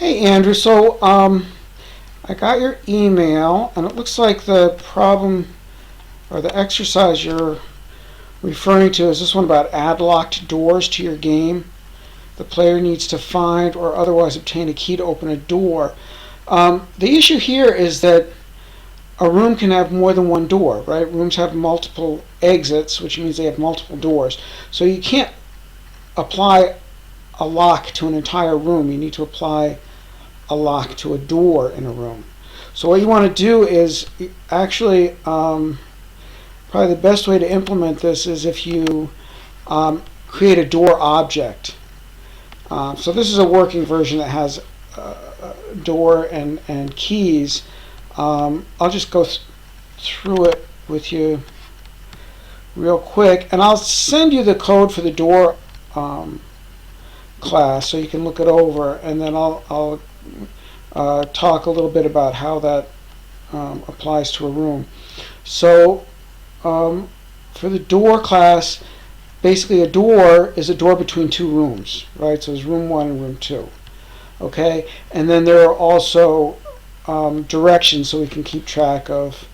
Hey Andrew, I got your email and it looks like the problem or the exercise you're referring to is this one about add locked doors to your game. The player needs to find or otherwise obtain a key to open a door. The issue here is that a room can have more than one door, right? Rooms have multiple exits, which means they have multiple doors. So you can't apply a lock to an entire room. You need to apply a lock to a door in a room. So what you want to do is actually probably the best way to implement this is if you create a door object. So this is a working version that has door and keys. I'll just go through it with you real quick, and I'll send you the code for the door class so you can look it over, and then I'll talk a little bit about how that applies to a room. So for the door class, basically a door is a door between two rooms, right? So it's room 1 and room 2. Okay, and then there are also directions so we can keep track of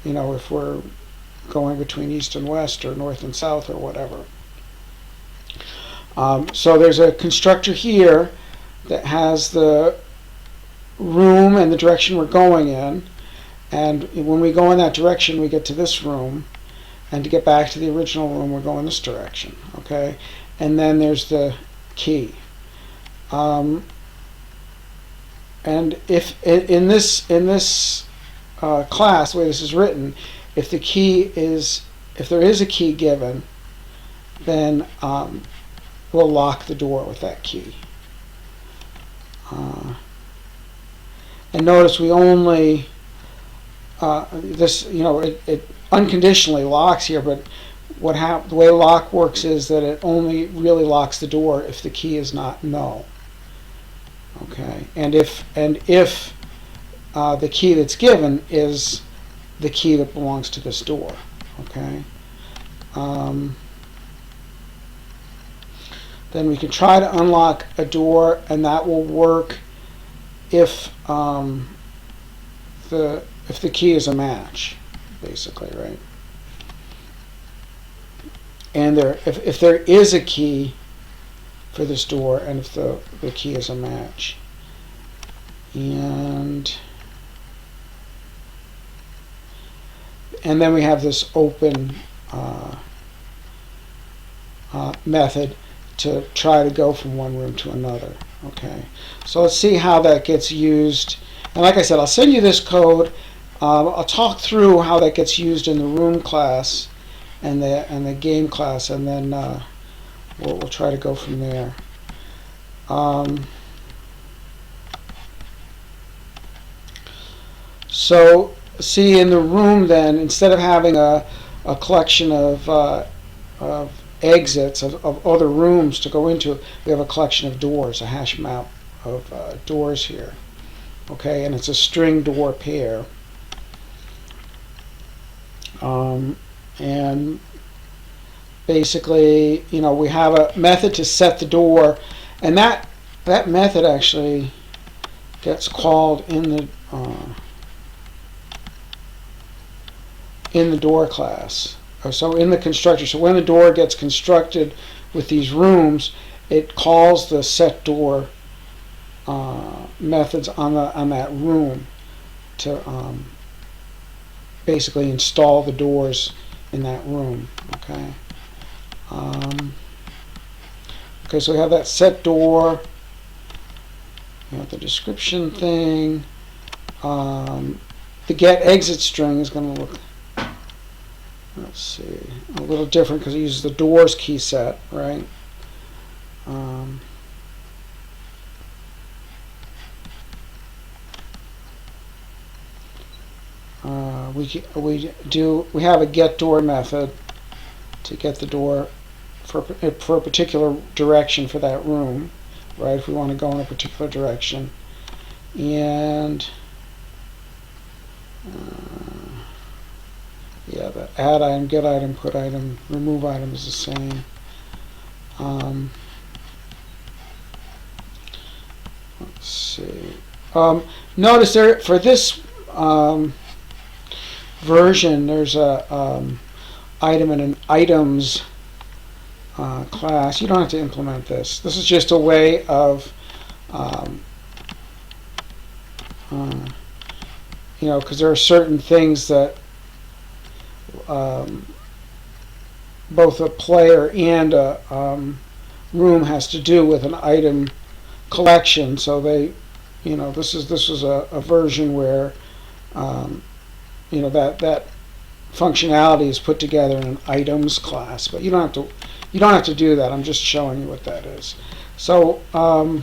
if we're going between east and west or north and south or whatever. So there's a constructor here that has the room and the direction we're going in, and when we go in that direction we get to this room, and to get back to the original room we're going this direction. Okay, and then there's the key. And if in this class, the way this is written, if there is a key given, then we'll lock the door with that key. And notice we only it unconditionally locks here, but the way lock works is that it only really locks the door if the key is not null. Okay, and if the key that's given is the key that belongs to this door. Okay. Then we can try to unlock a door, and that will work if the key is a match, basically, right? And if there is a key for this door, and if the key is a match, and then we have this open method to try to go from one room to another. Okay, so let's see how that gets used. And like I said, I'll send you this code. I'll talk through how that gets used in the room class and the game class, and then we'll try to go from there. So see, in the room then, instead of having a collection of exits of other rooms to go into, we have a collection of doors, a hash map of doors here. Okay, and it's a string door pair. And basically, we have a method to set the door, and that method actually gets called in the door class. So in the constructor. So when the door gets constructed with these rooms, it calls the set door methods on that room to basically install the doors in that room. Okay. Okay, so we have that set door. We have the description thing. The get exit string is going to look, let's see, a little different because it uses the doors key set, right? We have a get door method to get the door for a particular direction for that room, right? If we want to go in a particular direction, and yeah, the add item, get item, put item, remove item is the same. Let's see. Notice there for this version, there's a item and an items class. You don't have to implement this. This is just a way of because there are certain things that both a player and a room has to do with an item collection. So they, this was a version where that functionality is put together in an items class. But you don't have to do that. I'm just showing you what that is. So all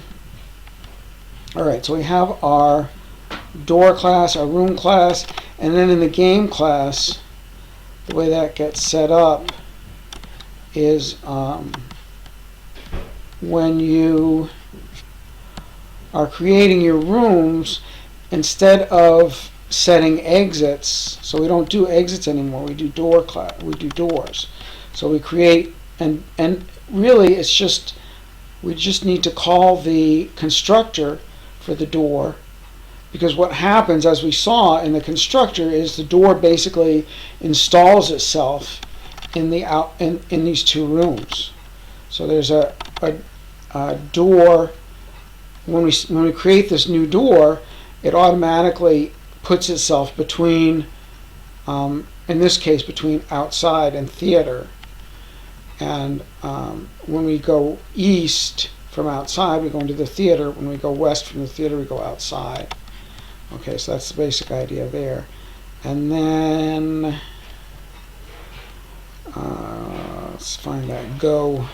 right. So we have our door class, our room class, and then in the game class, the way that gets set up is when you are creating your rooms, instead of setting exits, so we don't do exits anymore, we do doors. So we create, and really it's just, we just need to call the constructor for the door, because what happens, as we saw in the constructor, is the door basically installs itself in these two rooms. So there's a door. When we create this new door, it automatically puts itself between, in this case, between outside and theater. And when we go east from outside, we go into the theater. When we go west from the theater, we go outside. Okay, so that's the basic idea there. And then let's find that go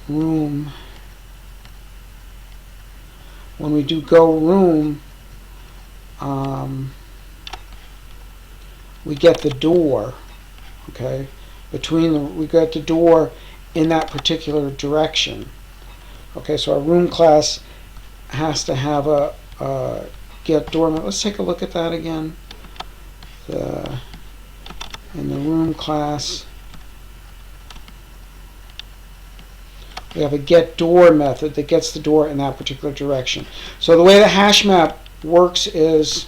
room. When we do go room, we get the door. Okay, we get the door in that particular direction. Okay, so our room class has to have a get door. Let's take a look at that again. In the room class, we have a get door method that gets the door in that particular direction. So the way the hash map works is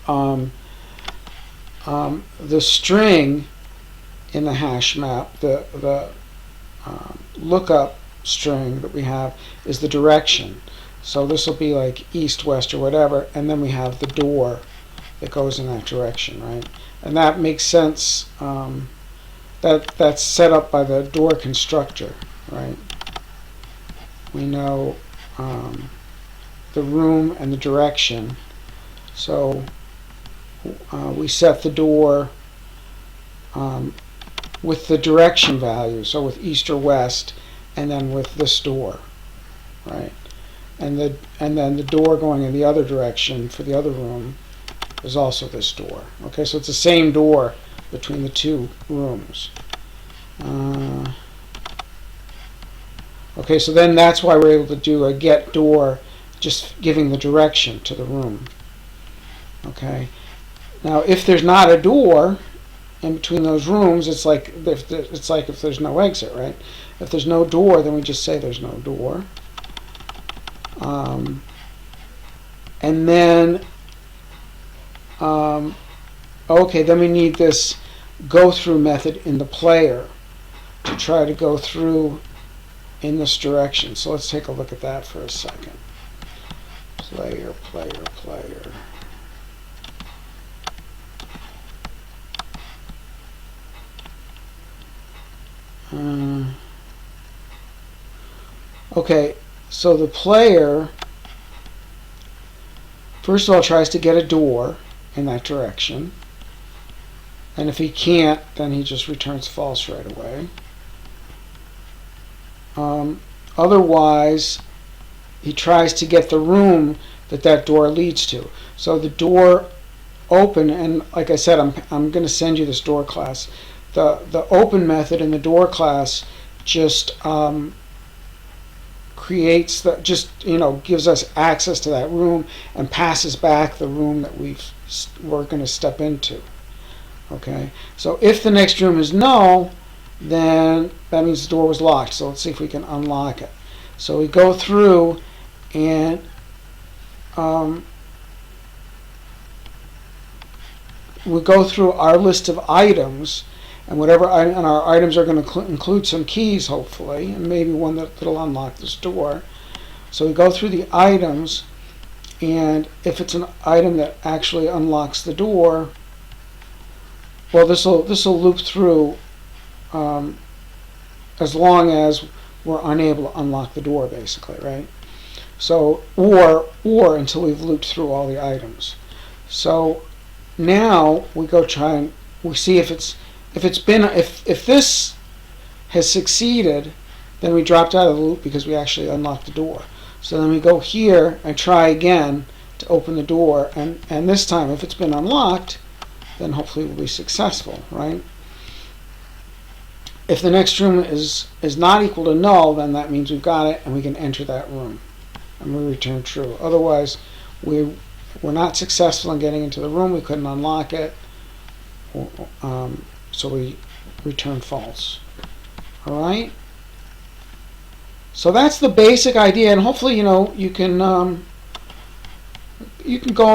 the string in the hash map, the lookup string that we have, is the direction. So this will be like east, west, or whatever, and then we have the door that goes in that direction, right? And that makes sense. That's set up by the door constructor, right? We know the room and the direction. So we set the door with the direction value, so with east or west, and then with this door, right? And then the door going in the other direction for the other room is also this door. Okay, so it's the same door between the two rooms. Okay, so then that's why we're able to do a get door, just giving the direction to the room. Okay. Now, if there's not a door in between those rooms, it's like if there's no exit, right? If there's no door, then we just say there's no door. And then, okay, then we need this go through method in the player to try to go through in this direction. So let's take a look at that for a second. Player, player, player. Okay, so the player first of all tries to get a door in that direction, and if he can't, then he just returns false right away. Otherwise, he tries to get the room that door leads to. So the door open, and like I said, I'm going to send you this door class. The open method in the door class just creates gives us access to that room and passes back the room that we're going to step into. Okay, so if the next room is null, then that means the door was locked. So let's see if we can unlock it. So we go through and we go through our list of items, and and our items are going to include some keys, hopefully, and maybe one that'll unlock this door. So we go through the items, and if it's an item that actually unlocks the door, well, this will loop through as long as we're unable to unlock the door, basically, right? So or until we've looped through all the items. So now we go try and we see if this has succeeded, then we dropped out of the loop because we actually unlocked the door. So then we go here and try again to open the door, and this time if it's been unlocked, then hopefully we'll be successful, right? If the next room is not equal to null, then that means we've got it and we can enter that room and we return true. Otherwise, we're not successful in getting into the room, we couldn't unlock it, so we return false. All right? So that's the basic idea, and hopefully, you can go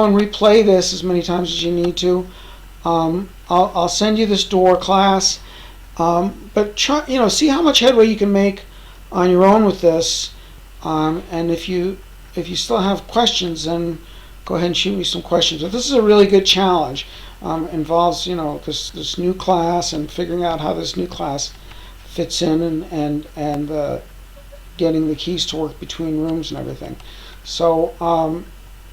and replay this as many times as you need to. I'll send you this door class, but try, see how much headway you can make on your own with this. And if you still have questions, then go ahead and shoot me some questions. But this is a really good challenge. Involves this new class and figuring out how this new class fits in and getting the keys to work between rooms and everything. So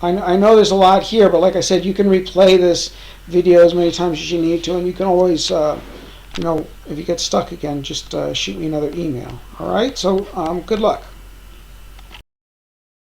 I know there's a lot here, but like I said, you can replay this video as many times as you need to, and you can always, if you get stuck again, just shoot me another email. All right, so good luck.